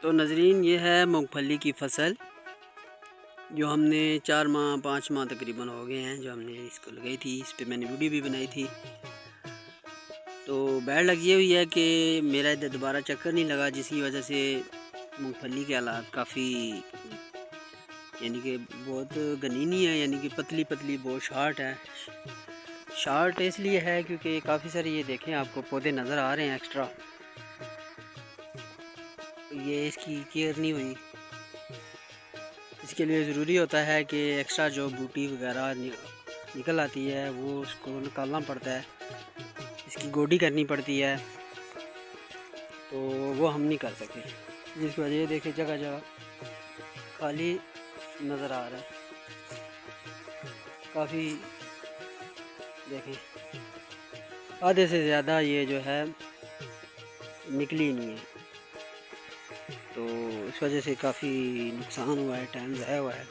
तो नाज़रीन, ये है मूंगफली की फसल जो हमने 4 माह 5 माह तकरीबन हो गए हैं जो हमने इसको लगाई थी। इस पे मैंने वीडियो भी बनाई थी। तो बैड लग ये हुई है कि मेरा इधर दोबारा चक्कर नहीं लगा, जिसकी वजह से मूंगफली के हालात काफ़ी यानी कि बहुत घनी नहीं है, यानी कि पतली पतली बहुत शार्ट है। शार्ट इसलिए है क्योंकि काफ़ी सारे ये देखें आपको पौधे नज़र आ रहे हैं एक्स्ट्रा, ये इसकी केयर नहीं हुई। इसके लिए ज़रूरी होता है कि एक्स्ट्रा जो बूटी वगैरह निकल आती है वो उसको निकालना पड़ता है, इसकी गोडी करनी पड़ती है, तो वो हम नहीं कर सके, जिसकी वजह देखिए जगह जगह खाली नज़र आ रहा है। काफ़ी देखें आधे से ज़्यादा ये जो है निकली नहीं है, तो इस वजह से काफ़ी नुकसान हुआ है, टाइम ज़ाया हुआ है।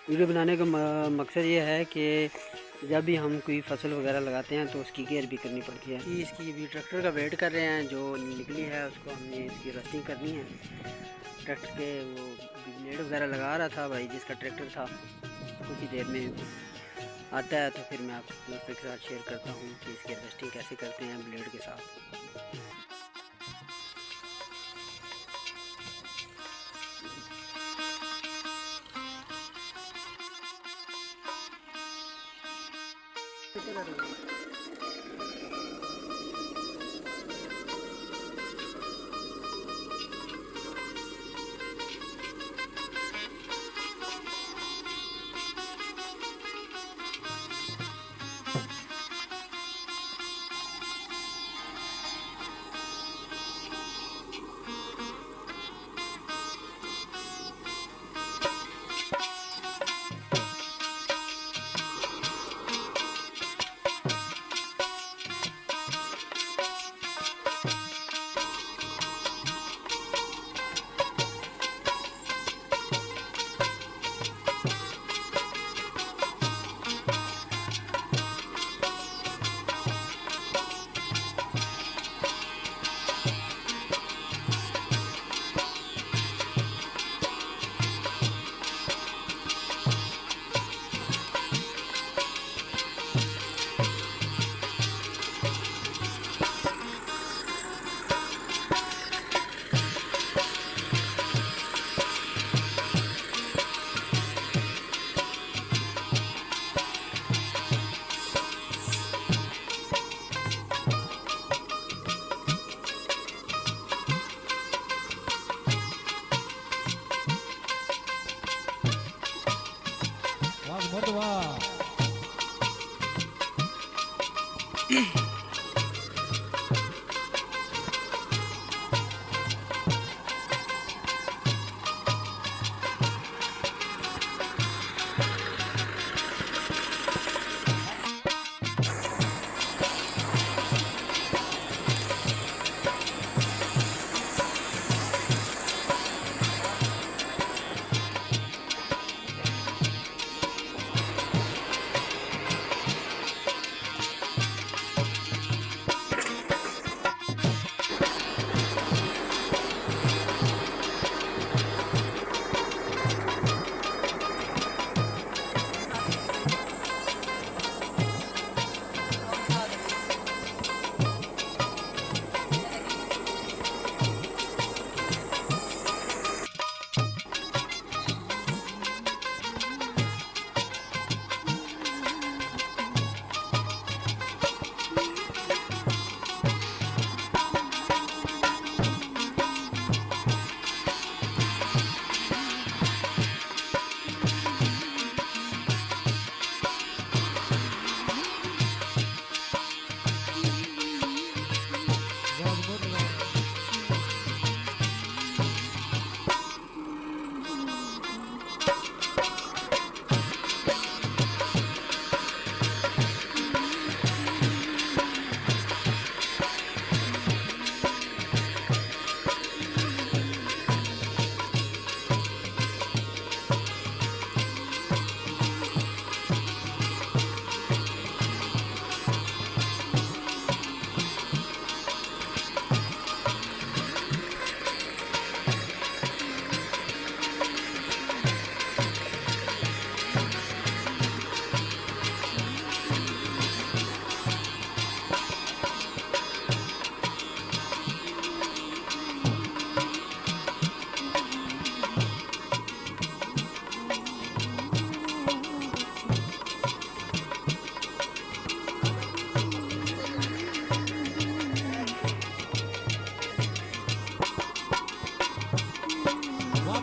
वीडियो बनाने का मकसद ये है कि जब भी हम कोई फसल वगैरह लगाते हैं तो उसकी केयर भी करनी पड़ती है। कि इसकी भी ट्रैक्टर का वेट कर रहे हैं, जो निकली है उसको हमने इसकी रस्टिंग करनी है। ट्रैक्टर के वो ब्लेड वगैरह लगा रहा था भाई जिसका ट्रैक्टर था, कुछ ही देर में आता है तो फिर मैं आपके दोस्तों के साथ शेयर करता हूँ कि इसकी रस्टिंग कैसे करते हैं ब्लेड के साथ।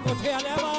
मोठे आल्या बा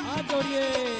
हात जोडिए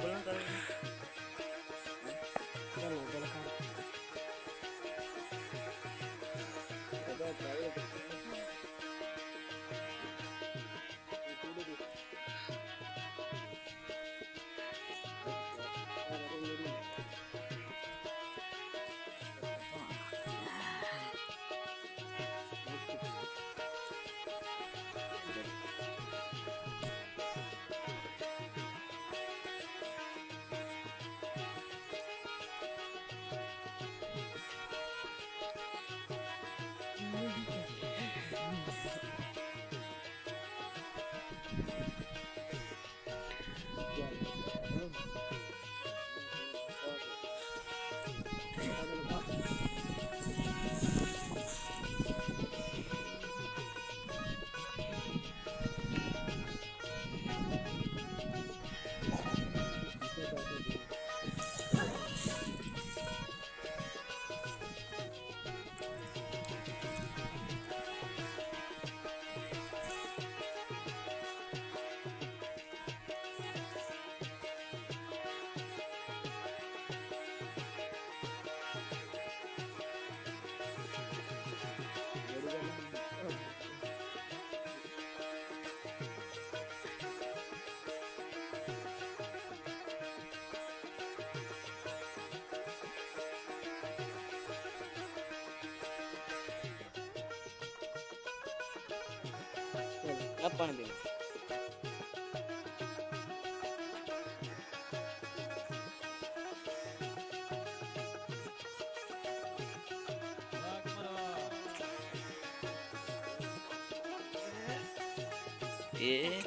बोलना करो चलो चलो खा अब पानी दे ये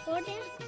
छोटे